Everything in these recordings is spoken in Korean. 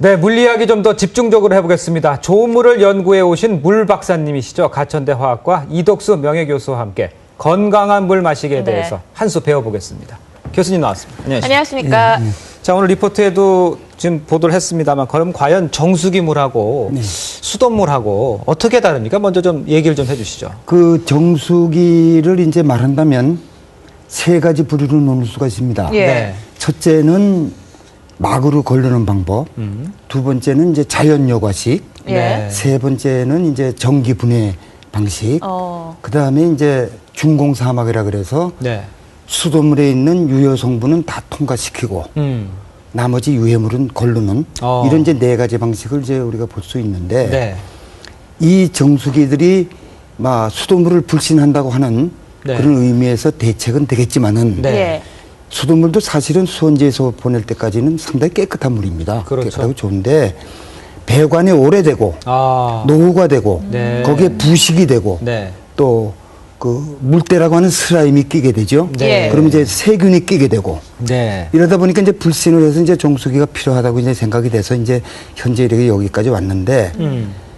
네, 물 이야기 좀 더 집중적으로 해보겠습니다. 좋은 물을 연구해 오신 물 박사님이시죠. 가천대 화학과 이덕수 명예교수와 함께 건강한 물 마시기에 대해서 한 수 배워보겠습니다. 교수님 나왔습니다. 안녕하십니까. 자, 오늘 리포트에도 지금 보도를 했습니다만, 그럼 과연 정수기 물하고 수돗물하고 어떻게 다릅니까? 먼저 좀 얘기를 좀 해주시죠. 그 정수기를 이제 말한다면 세 가지 부류로 나눌 수가 있습니다. 예. 첫째는 막으로 걸르는 방법, 두 번째는 이제 자연 여과식, 예. 세 번째는 이제 전기 분해 방식, 그 다음에 이제 중공 사막이라 그래서 수돗물에 있는 유효 성분은 다 통과시키고 나머지 유해물은 걸르는 이런 이제 네 가지 방식을 이제 우리가 볼 수 있는데 이 정수기들이 막 수돗물을 불신한다고 하는 그런 의미에서 대책은 되겠지만은 수돗물도 사실은 수원지에서 보낼 때까지는 상당히 깨끗한 물입니다. 그렇죠. 깨끗하고 좋은데 배관이 오래되고 노후가 되고 거기에 부식이 되고 또 그 물때라고 하는 슬라임이 끼게 되죠. 그러면 이제 세균이 끼게 되고 이러다 보니까 이제 불신을 해서 이제 정수기가 필요하다고 이제 생각이 돼서 이제 현재 이렇게 여기까지 왔는데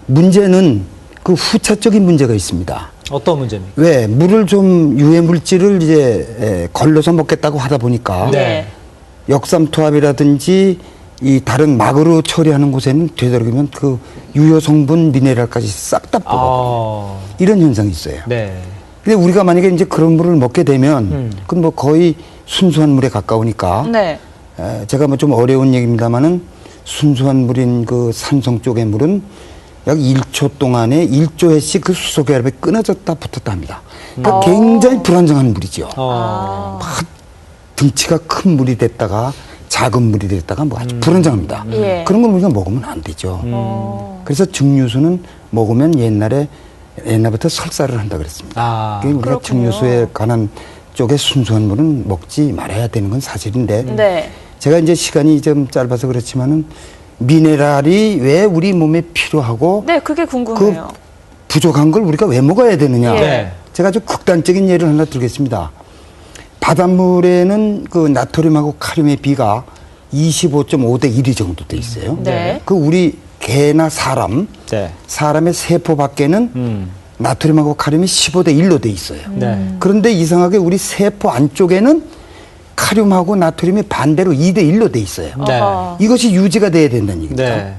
문제는 그 후차적인 문제가 있습니다. 어떤 문제입니까? 왜 물을 좀 유해 물질을 이제 걸러서 먹겠다고 하다 보니까 역삼투압이라든지 이 다른 막으로 처리하는 곳에는 되도록이면 그 유효 성분 미네랄까지 싹 다 뽑아 이런 현상이 있어요. 근데 우리가 만약에 이제 그런 물을 먹게 되면 그건 뭐 거의 순수한 물에 가까우니까 제가 뭐 좀 어려운 얘기입니다만은 순수한 물인 그 산성 쪽의 물은 약 1초 동안에 1조 회씩 그 수소 결합이 끊어졌다 붙었다 합니다. 그러니까 굉장히 불안정한 물이죠. 막 등치가 큰 물이 됐다가 작은 물이 됐다가 뭐 아주 불안정합니다. 그런 걸 우리가 먹으면 안 되죠. 그래서 증류수는 먹으면 옛날부터 설사를 한다 그랬습니다. 그러니까 우리가 증류수에 관한 쪽에 순수한 물은 먹지 말아야 되는 건 사실인데 제가 이제 시간이 좀 짧아서 그렇지만은 미네랄이 왜 우리 몸에 필요하고 그게 궁금해요. 그 부족한 걸 우리가 왜 먹어야 되느냐. 제가 아주 극단적인 예를 하나 들겠습니다. 바닷물에는 그 나트륨하고 카륨의 비가 25.5대 1이 정도 돼 있어요. 그 우리 개나 사람의 세포 밖에는 나트륨하고 카륨이 15대 1로 돼 있어요. 그런데 이상하게 우리 세포 안쪽에는 카륨하고 나트륨이 반대로 2대 1로 돼 있어요. 이것이 유지가 돼야 된다는 얘기입니다.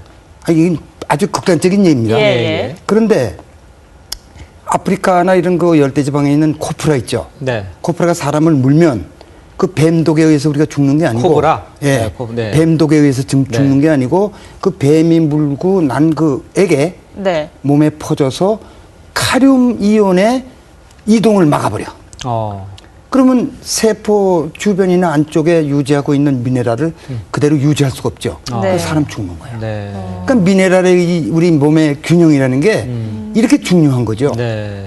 이건 아주 극단적인 예입니다. 그런데 아프리카나 이런 그 열대지방에 있는 코프라 있죠. 코프라가 사람을 물면 그 뱀독에 의해서 우리가 죽는 게 아니고 뱀독에 의해서 죽는 게 아니고 그 뱀이 물고 난 그 액에 몸에 퍼져서 카륨 이온의 이동을 막아버려. 그러면 세포 주변이나 안쪽에 유지하고 있는 미네랄을 그대로 유지할 수가 없죠. 그래서 사람 죽는 거예요. 그러니까 미네랄의 우리 몸의 균형이라는 게 이렇게 중요한 거죠.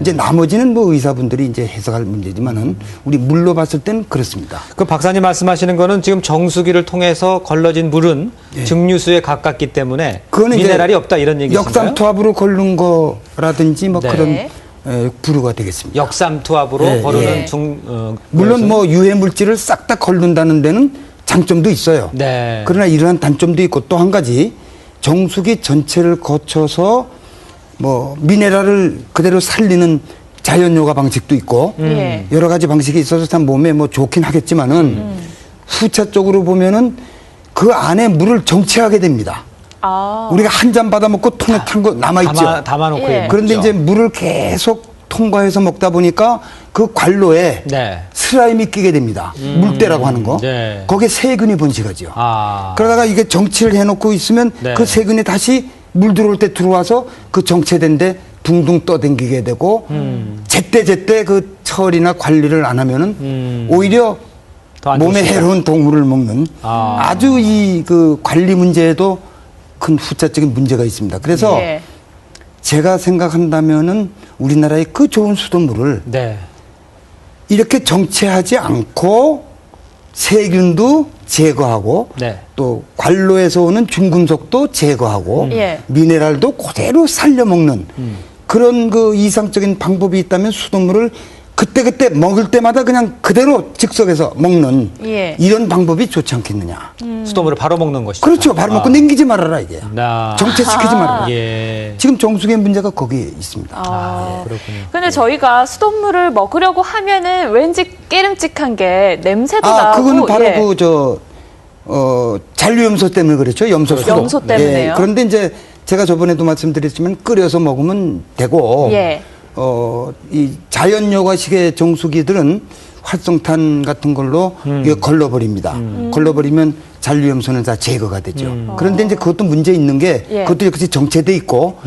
이제 나머지는 뭐 의사분들이 이제 해석할 문제지만은 우리 물로 봤을 때는 그렇습니다. 그 박사님 말씀하시는 거는 지금 정수기를 통해서 걸러진 물은 증류수에 가깝기 때문에 미네랄이 없다 이런 얘기신가요? 역삼투압으로 걸른 거라든지 뭐 그런 부류가 되겠습니다. 역삼투압으로 거르는 물론 뭐 유해 물질을 싹 다 걸른다는 데는 장점도 있어요. 그러나 이러한 단점도 있고 또 한 가지 정수기 전체를 거쳐서 뭐 미네랄을 그대로 살리는 자연 요가 방식도 있고 여러 가지 방식이 있어서 참 몸에 뭐 좋긴 하겠지만은 후차적으로 보면은 그 안에 물을 정체하게 됩니다. 우리가 한 잔 받아 먹고 통에 탄 거 남아있죠. 담아놓고 그런데 이제 물을 계속 통과해서 먹다 보니까 그 관로에 슬라임이 끼게 됩니다. 물때라고 하는 거. 거기에 세균이 번식하죠. 그러다가 이게 정치를 해놓고 있으면 그 세균이 다시 물 들어올 때 들어와서 그 정체된 데 둥둥 떠댕기게 되고 제때 그 처리나 관리를 안 하면은 오히려 몸에 해로운 동물을 먹는 아주 이 그 관리 문제에도 큰 후차적인 문제가 있습니다. 그래서 제가 생각한다면은 우리나라의 그 좋은 수돗물을 이렇게 정체하지 않고 세균도 제거하고 또 관로에서 오는 중금속도 제거하고 미네랄도 그대로 살려먹는 그런 그 이상적인 방법이 있다면 수돗물을 그때 먹을 때마다 그냥 그대로 즉석에서 먹는 예. 이런 방법이 좋지 않겠느냐. 수돗물을 바로 먹는 것이죠. 그렇죠. 바로 먹고 남기지 말아라 이게. 정체시키지 말아라. 예. 지금 정수기의 문제가 거기에 있습니다. 그렇군요. 근데 저희가 수돗물을 먹으려고 하면은 왠지 깨름직한 게 냄새도 나고. 그거는 바로 예. 잔류염소 때문에 그렇죠. 염소수도. 염소 때문에요. 그런데 이제 제가 저번에도 말씀드렸지만 끓여서 먹으면 되고, 예. 이 자연여과식의 정수기들은 활성탄 같은 걸로 이게 걸러버립니다. 걸러버리면 잔류염소는 다 제거가 되죠. 그런데 이제 그것도 문제 있는 게 예. 그것도 역시 정체돼 있고,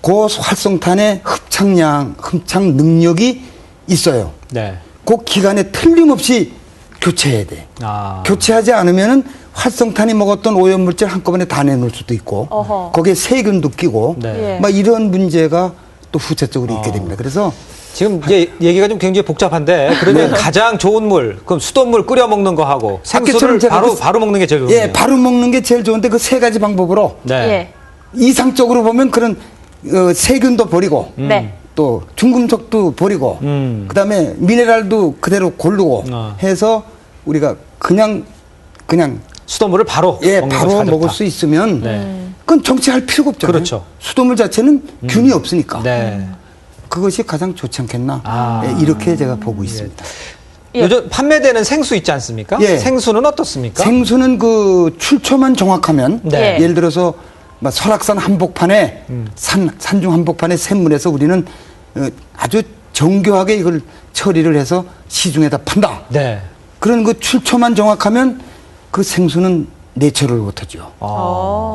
그 활성탄의 흡착 능력이 있어요. 네. 그 기간에 틀림없이 교체해야 돼. 교체하지 않으면은 활성탄이 먹었던 오염물질 한꺼번에 다 내놓을 수도 있고, 어허. 거기에 세균도 끼고, 네. 예. 막 이런 문제가 또 후체적으로 있게 됩니다. 그래서 지금 이제 얘기가 좀 굉장히 복잡한데 그러면 가장 좋은 물, 그럼 수돗물 끓여 먹는 거 하고 생수를 바로 먹는 게 제일 좋네요. 예, 바로 먹는 게 제일 좋은데 그 세 가지 방법으로 네. 예. 이상적으로 보면 그런 세균도 버리고, 네. 또 중금속도 버리고, 그다음에 미네랄도 그대로 고르고 해서 우리가 그냥 수돗물을 바로 먹는 바로 것이 먹을 좋다. 수 있으면 네. 그건 정체할 필요가 없잖아요. 그렇죠. 수돗물 자체는 균이 없으니까 네. 그것이 가장 좋지 않겠나. 이렇게 제가 보고 있습니다. 예. 요즘 판매되는 생수 있지 않습니까? 예. 생수는 어떻습니까? 생수는 그 출처만 정확하면 네. 예를 들어서 막 설악산 한복판에 산중 한복판에 샘물에서 우리는 아주 정교하게 이걸 처리를 해서 시중에다 판다. 네. 그런 그 출처만 정확하면 그 생수는 내처를 못하죠.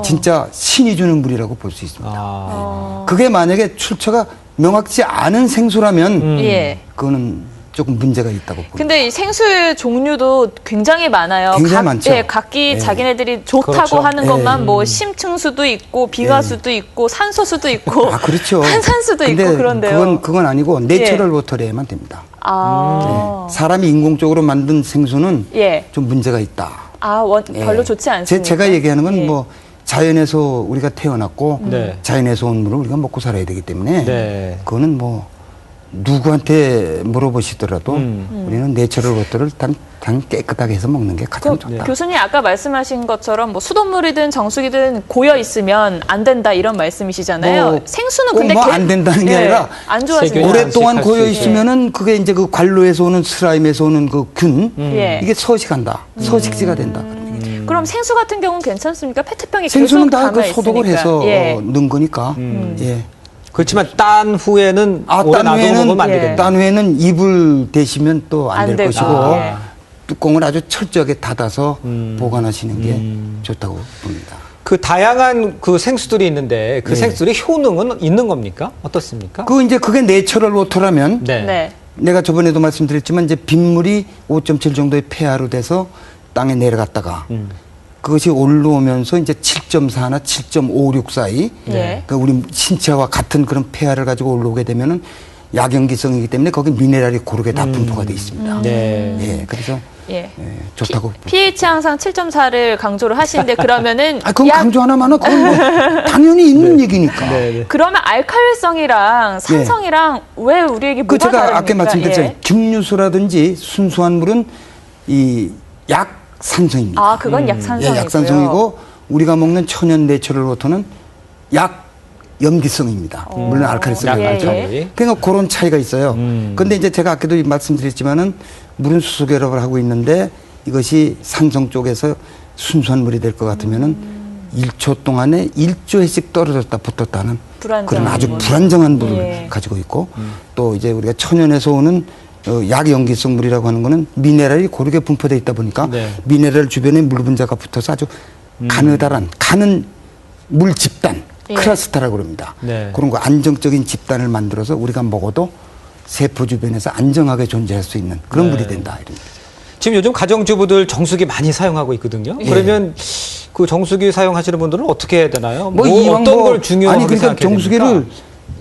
진짜 신이 주는 물이라고 볼 수 있습니다. 그게 만약에 출처가 명확치 않은 생수라면 예. 그거는 조금 문제가 있다고 봅니다. 근데 이 생수의 종류도 굉장히 많아요. 굉장히 많죠. 예, 각기 예. 자기네들이 좋다고 그렇죠. 하는 것만 뭐 심층수도 있고 비가수도 있고 산소수도 있고 그렇죠. 탄산수도 있고 근데 그런데요. 그건 아니고 내추럴 워터에만 됩니다. 사람이 인공적으로 만든 생수는 예. 좀 문제가 있다. 별로 좋지 않습니다. 제가 얘기하는 건 예. 뭐 자연에서 우리가 태어났고 네. 자연에서 온 물을 우리가 먹고 살아야 되기 때문에 네. 그거는 뭐 누구한테 물어보시더라도 우리는 내추럴 워터를 단 깨끗하게 해서 먹는 게 가장 좋다. 교수님 아까 말씀하신 것처럼 뭐 수돗물이든 정수기든 고여 있으면 안 된다 이런 말씀이시잖아요. 생수는 근데 안 된다는 게 아니라 안 좋아진다. 오랫동안 안식할 고여 수 있으면은 그게 이제 그 관로에서 오는 슬라임에서 오는 그 균 예. 이게 서식한다. 서식지가 된다. 그럼 생수 같은 경우는 괜찮습니까? 페트병에 생수는 계속 다 그 담아 소독을 있으니까. 해서 예. 넣은 거니까. 예. 그렇지만 딴 후에는 오래 놔두고 먹으면 안 예. 되겠다. 딴 후에는 이불 대시면 또 안 안 될 되고. 것이고 예. 뚜껑을 아주 철저하게 닫아서 보관하시는 게 좋다고 봅니다. 그 다양한 그 생수들이 있는데 그 생수들의 효능은 있는 겁니까? 어떻습니까? 그게 내추럴 워터라면 네. 네. 내가 저번에도 말씀드렸지만 이제 빗물이 5.7 정도의 폐하로 돼서 땅에 내려갔다가 그것이 올라오면서 이제 7.4나 7.56 사이 네. 그러니까 우리 신체와 같은 그런 폐하를 가지고 올라오게 되면은 약염기성이기 때문에 거기 미네랄이 고르게 다 분포가 돼 있습니다. 네. 예, 그래서 예. 좋다고 봅니다. pH 항상 7.4를 강조를 하시는데 그러면은 그건 강조 하나만은 그건 뭐 당연히 있는 얘기니까. 네. 그러면 알칼리성이랑 산성이랑 왜 우리에게 뭐가 제가 다릅니까? 아까 말씀드렸잖아요. 예. 증류수라든지 순수한 물은 이 약산성입니다. 그건 약산성이고요. 약산성이고 우리가 먹는 천연 내추럴 워터는 약염기성입니다. 물론 알칼리성이 예, 아니죠. 예. 그러니까 그런 차이가 있어요. 그런데 이제 제가 아까도 말씀드렸지만은 물은 수소결합을 하고 있는데 이것이 산성 쪽에서 순수한 물이 될 것 같으면은 1초 동안에 1조회씩 떨어졌다 붙었다는 불안정한 그런 아주 물. 불안정한 물을 예. 가지고 있고 또 이제 우리가 천연에서 오는 약염기성 물이라고 하는 거는 미네랄이 고르게 분포되어 있다 보니까 네. 미네랄 주변에 물 분자가 붙어서 아주 가는 물 집단 예. 클러스터라고 그럽니다. 네. 그런 거 안정적인 집단을 만들어서 우리가 먹어도 세포 주변에서 안정하게 존재할 수 있는 그런 네. 물이 된다. 이런 거죠. 지금 요즘 가정주부들 정수기 많이 사용하고 있거든요. 그러면 그 정수기 사용하시는 분들은 어떻게 해야 되나요? 이왕 어떤 걸 중요하게 그러니까 생각해야 정수기를 됩니까?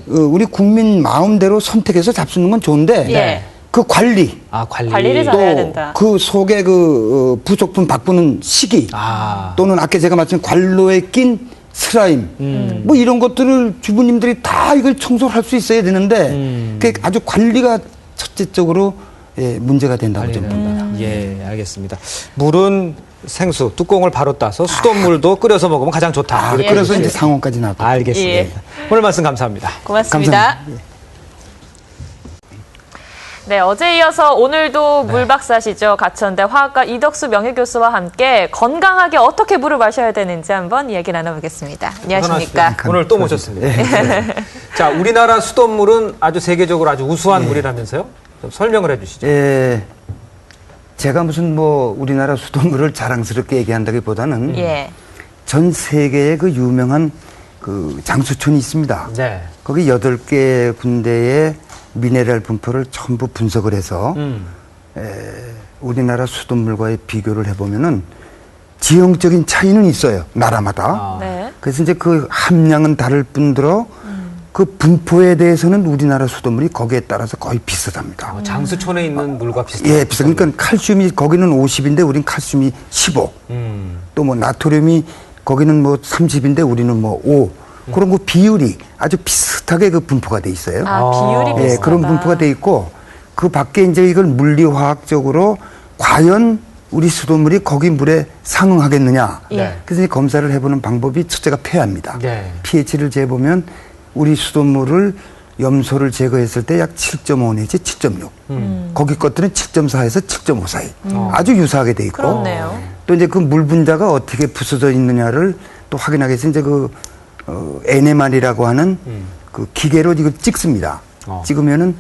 우리 국민 마음대로 선택해서 잡수는 건 좋은데 예. 그 관리 관리를 잘해야 된다. 그 속에 그 부속품 바꾸는 시기 또는 아까 제가 말씀드린 관로에 낀 슬라임 뭐 이런 것들을 주부님들이 다 이걸 청소를 할 수 있어야 되는데 그게 아주 관리가 첫째적으로 문제가 된다고 좀 봅니다. 예, 알겠습니다. 물은 생수, 뚜껑을 바로 따서 수돗물도 끓여서 먹으면 가장 좋다. 그래서 이제 상온까지 나왔고. 알겠습니다. 예. 오늘 말씀 감사합니다. 고맙습니다. 감사합니다. 네, 어제 이어서 오늘도 물박사시죠. 가천대 화학과 이덕수 명예교수와 함께 건강하게 어떻게 물을 마셔야 되는지 한번 이야기 나눠보겠습니다. 안녕하십니까. 오늘 또 모셨습니다. 네. 자, 우리나라 수돗물은 아주 세계적으로 아주 우수한 물이라면서요? 좀 설명을 해주시죠. 제가 무슨 뭐 우리나라 수돗물을 자랑스럽게 얘기한다기보다는 전 세계에 그 유명한 그 장수촌이 있습니다. 네. 거기 8개 군데의 미네랄 분포를 전부 분석을 해서 우리나라 수돗물과의 비교를 해보면은 지형적인 차이는 있어요. 나라마다. 그래서 이제 그 함량은 다를 뿐더러 그 분포에 대해서는 우리나라 수돗물이 거기에 따라서 거의 비슷합니다. 장수촌에 있는 물과 비슷해요? 예, 비슷. 그러니까 칼슘이 거기는 50인데 우린 칼슘이 15. 또 뭐 나트륨이 거기는 뭐 30인데 우리는 뭐 5. 그런 그 비율이 아주 비슷하게 그 분포가 돼 있어요. 비율이 비슷하다. 예, 그런 분포가 돼 있고 그 밖에 이제 이걸 물리화학적으로 과연 우리 수돗물이 거기 물에 상응하겠느냐. 그래서 이제 검사를 해보는 방법이 첫째가 pH입니다. pH를 재보면 우리 수돗물을 염소를 제거했을 때 약 7.5 내지 7.6. 거기 것들은 7.4에서 7.5 사이. 아주 유사하게 돼 있고. 그렇네요. 또 이제 그 물 분자가 어떻게 부서져 있느냐를 또 확인하기 위해서 이제 그 NMR이라고 하는 그 기계로 이걸 찍습니다. 찍으면은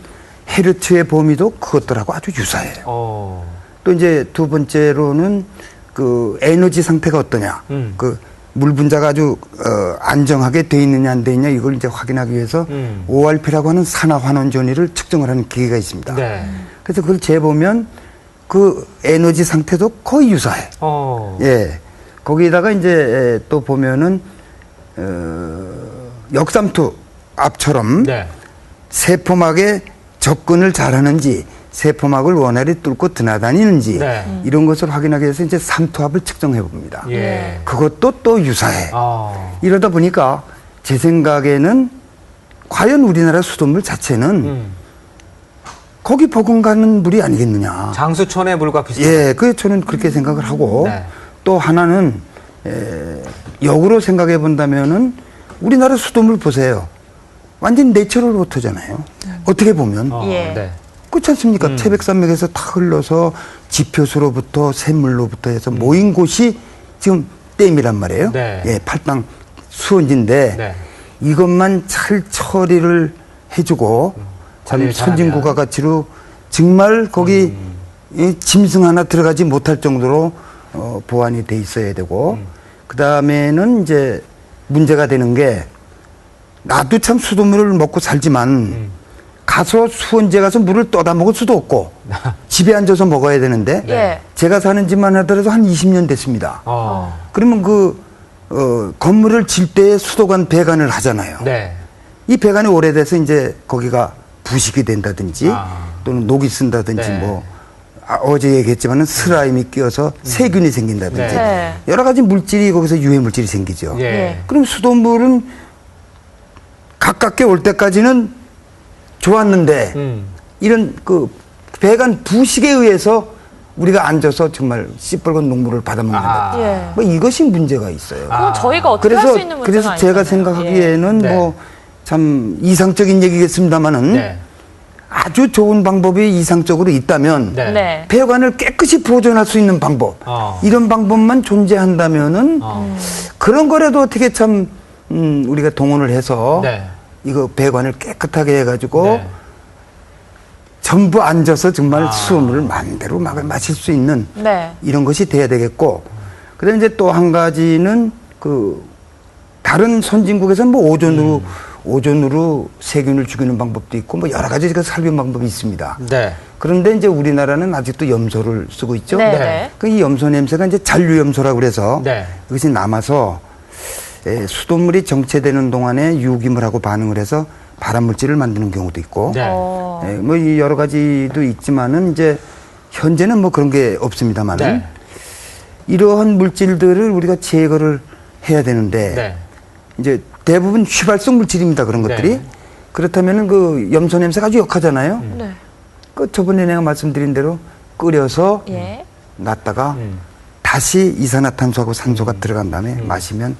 헤르츠의 범위도 그것들하고 아주 유사해요. 또 이제 두 번째로는 그 에너지 상태가 어떠냐. 그 물 분자가 아주 안정하게 돼 있느냐 안 돼 있느냐 이걸 이제 확인하기 위해서 ORP라고 하는 산화환원전위를 측정을 하는 기계가 있습니다. 그래서 그걸 재보면 그 에너지 상태도 거의 유사해. 예. 거기다가 이제 또 보면은 역삼투 앞처럼 세포막에 접근을 잘하는지 세포막을 원활히 뚫고 드나다니는지 이런 것을 확인하기 위해서 이제 삼투압을 측정해 봅니다. 그것도 또 유사해. 이러다 보니까 제 생각에는 과연 우리나라 수돗물 자체는 거기 버금가는 물이 아니겠느냐. 장수촌의 물과 비슷해요. 예, 그 저는 그렇게 생각을 하고 또 하나는 역으로 생각해 본다면은 우리나라 수돗물 보세요. 완전 내추럴 워터잖아요. 어떻게 보면. 그렇지 않습니까? 태백산맥에서 다 흘러서 지표수로부터 샘물로부터 해서 모인 곳이 지금 댐이란 말이에요. 예, 팔당 수원지인데 이것만 잘 처리를 해주고 참 선진국가 가치로 정말 거기 짐승 하나 들어가지 못할 정도로 보완이 돼 있어야 되고 그 다음에는 이제 문제가 되는 게 나도 참 수돗물을 먹고 살지만 가서 수원지에 가서 물을 떠다 먹을 수도 없고 집에 앉아서 먹어야 되는데 제가 사는 집만 하더라도 한 20년 됐습니다. 그러면 그 건물을 질 때 수도관 배관을 하잖아요. 이 배관이 오래돼서 이제 거기가 부식이 된다든지 또는 녹이 쓴다든지 뭐 어제 얘기했지만은 슬라임이 끼어서 세균이 생긴다든지 여러 가지 물질이 거기서 유해 물질이 생기죠. 그럼 수돗물은 가깝게 올 때까지는 좋았는데 이런 그 배관 부식에 의해서 우리가 앉아서 정말 시뻘건 녹물을 받아먹는다. 뭐 이것이 문제가 있어요. 그럼 저희가 어떻게 할 수 있는 문제가 그래서 제가 생각하기에는 뭐 참 이상적인 얘기겠습니다만은 아주 좋은 방법이 이상적으로 있다면 배관을 깨끗이 보존할 수 있는 방법 이런 방법만 존재한다면은 그런 거라도 어떻게 참 우리가 동원을 해서 이거 배관을 깨끗하게 해가지고 전부 앉아서 정말 수돗물을 마음대로 마실 수 있는 이런 것이 돼야 되겠고 그다음에 이제 또 한 가지는 그 다른 선진국에서는 뭐 오존으로 세균을 죽이는 방법도 있고 뭐 여러 가지 그 살균 방법이 있습니다. 그런데 이제 우리나라는 아직도 염소를 쓰고 있죠. 이 염소 냄새가 이제 잔류염소라고 그래서 이것이 남아서 수돗물이 정체되는 동안에 유기물하고 반응을 해서 발암물질을 만드는 경우도 있고, 뭐 이 여러 가지도 있지만은 이제 현재는 뭐 그런 게 없습니다만은 이러한 물질들을 우리가 제거를 해야 되는데 이제 대부분 휘발성 물질입니다. 그런 것들이 그렇다면은 그 염소 냄새가 아주 역하잖아요. 그 저번에 내가 말씀드린 대로 끓여서 예. 놨다가 다시 이산화탄소하고 산소가 들어간 다음에 마시면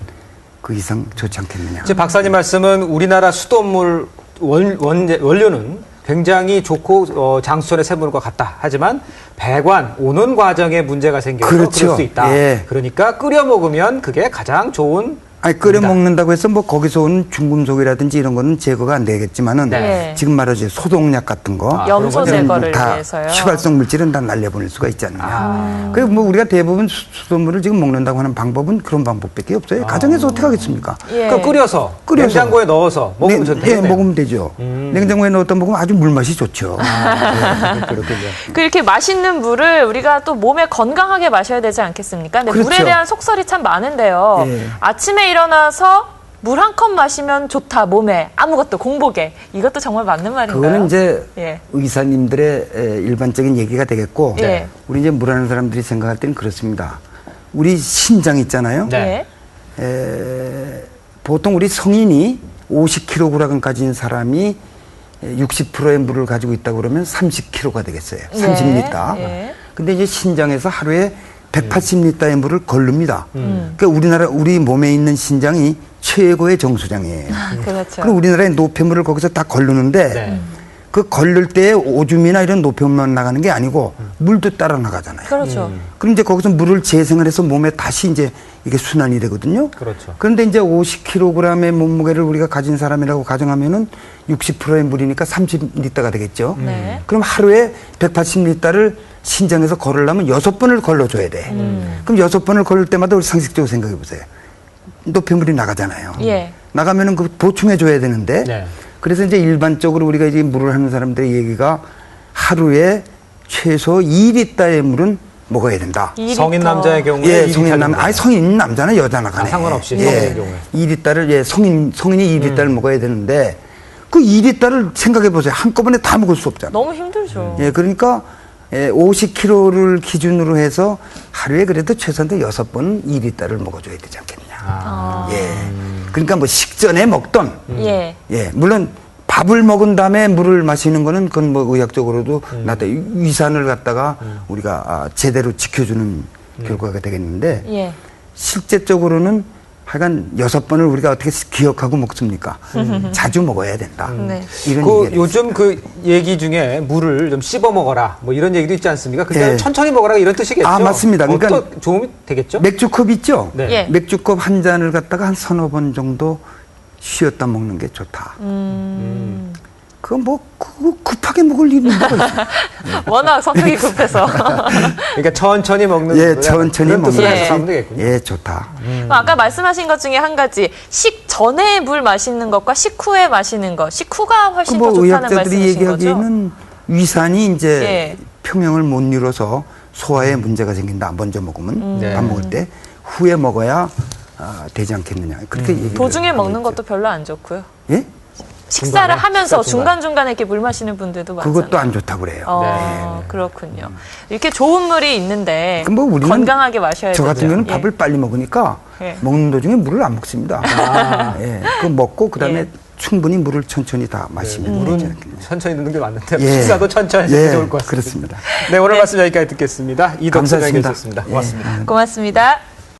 그 이상 좋지 않겠느냐. 이제 박사님 말씀은 우리나라 수돗물 원료는 굉장히 좋고 장수천의 샘물과 같다. 하지만 배관, 오는 과정에 문제가 생겨서 그렇죠. 그럴 수 있다. 예. 그러니까 끓여 먹으면 그게 가장 좋은 아니 끓여 먹는다고 해서 뭐 거기서 오는 중금속이라든지 이런 거는 제거가 안 되겠지만은 네. 지금 말하지 소독약 같은 거 염소 그런 제거를 다 위해서요. 휘발성 물질은 다 날려보낼 수가 있지 않느냐. 그리고 뭐 우리가 대부분 수돗물을 지금 먹는다고 하는 방법은 그런 방법밖에 없어요. 가정에서 어떻게 하겠습니까? 예. 그러니까 끓여서 냉장고에 넣어서 먹으면 네, 되겠네요. 먹으면 되죠. 냉장고에 넣었다 먹으면 아주 물맛이 좋죠. 네, 그렇군요. 그렇게 맛있는 물을 우리가 또 몸에 건강하게 마셔야 되지 않겠습니까? 근데 그렇죠. 물에 대한 속설이 참 많은데요. 예. 아침에 일어나서 물 한 컵 마시면 좋다, 몸에. 아무것도 공복에. 이것도 정말 맞는 말인가요? 그거는 이제 예. 의사님들의 일반적인 얘기가 되겠고 네. 우리 이제 물하는 사람들이 생각할 때는 그렇습니다. 우리 신장 있잖아요. 네. 보통 우리 성인이 50kg 가진 사람이 60%의 물을 가지고 있다고 그러면 30kg가 되겠어요. 30리터. 예. 근데 이제 신장에서 하루에 180리터의 물을 걸릅니다. 그러니까 우리 몸에 있는 신장이 최고의 정수장이에요. 그렇죠. 그럼 우리나라의 노폐물을 거기서 다 걸르는데 네. 그 걸릴 때 오줌이나 이런 노폐물만 나가는 게 아니고 물도 따라 나가잖아요. 그렇죠. 그럼 이제 거기서 물을 재생을 해서 몸에 다시 이제 이게 순환이 되거든요. 그렇죠. 그런데 이제 50kg의 몸무게를 우리가 가진 사람이라고 가정하면은 60%의 물이니까 30리터가 되겠죠. 네. 그럼 하루에 180리터를 신장에서 걸으려면 6번을 걸러줘야 돼. 그럼 6번을 걸을 때마다 우리 상식적으로 생각해 보세요. 노폐물이 나가잖아요. 예. 나가면은 그 보충해줘야 되는데 네. 그래서 이제 일반적으로 우리가 이제 물을 하는 사람들의 얘기가 하루에 최소 2리터의 물은 먹어야 된다. 2리터. 성인 남자의 경우에 예, 2리터 성인 남, 정도. 아니 성인 남자나 여자나 간에 상관없이 예, 성인의 경우에. 2리터를 예, 성인이 2리터를 먹어야 되는데 그 2리터를 생각해 보세요. 한꺼번에 다 먹을 수 없잖아요. 너무 힘들죠. 예, 그러니까 50kg를 기준으로 해서 하루에 그래도 최소한 6번 2리터를 먹어줘야 되지 않겠느냐. 예. 그러니까 뭐 식전에 먹던 예. 예, 물론 밥을 먹은 다음에 물을 마시는 거는 그건 뭐 의학적으로도 나타 위산을 갖다가 우리가 제대로 지켜주는 결과가 되겠는데 예. 실제적으로는 하여간 6번을 우리가 어떻게 기억하고 먹습니까? 자주 먹어야 된다. 네. 이런 그 얘기가 요즘 그 얘기 중에 물을 좀 씹어 먹어라 뭐 이런 얘기도 있지 않습니까? 근데 예. 천천히 먹어라 이런 뜻이겠죠? 아, 맞습니다. 그러니까 어떤 도움이 되겠죠? 맥주컵 있죠? 네. 예. 맥주컵 한 잔을 갖다가 한 서너 번 정도 쉬었다 먹는 게 좋다. 그거 뭐 그거 급하게 먹을 일이 뭐가 있어요? 워낙 성격이 급해서. 그러니까 천천히 먹는 예, 천천히 그런 뜻으로 먹는 해서 하면 게 되겠군요. 예, 좋다. 아까 말씀하신 것 중에 한 가지 식전에 물 마시는 것과 식후에 마시는 것. 식후가 훨씬 더 뭐 좋다는 의학자들이 말씀이신 거죠? 얘기하기에는 위산이 이제 예. 평형을 못 이뤄서 소화에 문제가 생긴다. 먼저 먹으면 네. 밥 먹을 때 후에 먹어야 되지 않겠느냐. 그렇게 얘기를 도중에 하고 먹는 있죠. 것도 별로 안 좋고요. 예? 식사를 중간에? 하면서 식사 중간. 중간중간에 이렇게 물 마시는 분들도 많잖아요. 그것도 안 좋다고 그래요. 그렇군요. 이렇게 좋은 물이 있는데 그럼 뭐 우리는 건강하게 마셔야 저 되죠. 같은 경우는 예. 밥을 빨리 먹으니까 예. 먹는 도중에 물을 안 먹습니다. 예. 그 먹고 그다음에 예. 충분히 물을 천천히 다 마시면 되지 물은 않겠냐. 천천히 넣는 게 맞는데 예. 식사도 천천히 하는 게 예, 좋을 것 같습니다. 그렇습니다. 네, 오늘 말씀 여기까지 듣겠습니다. 이덕수 감사합니다. 교수였습니다. 고맙습니다. 예. 고맙습니다.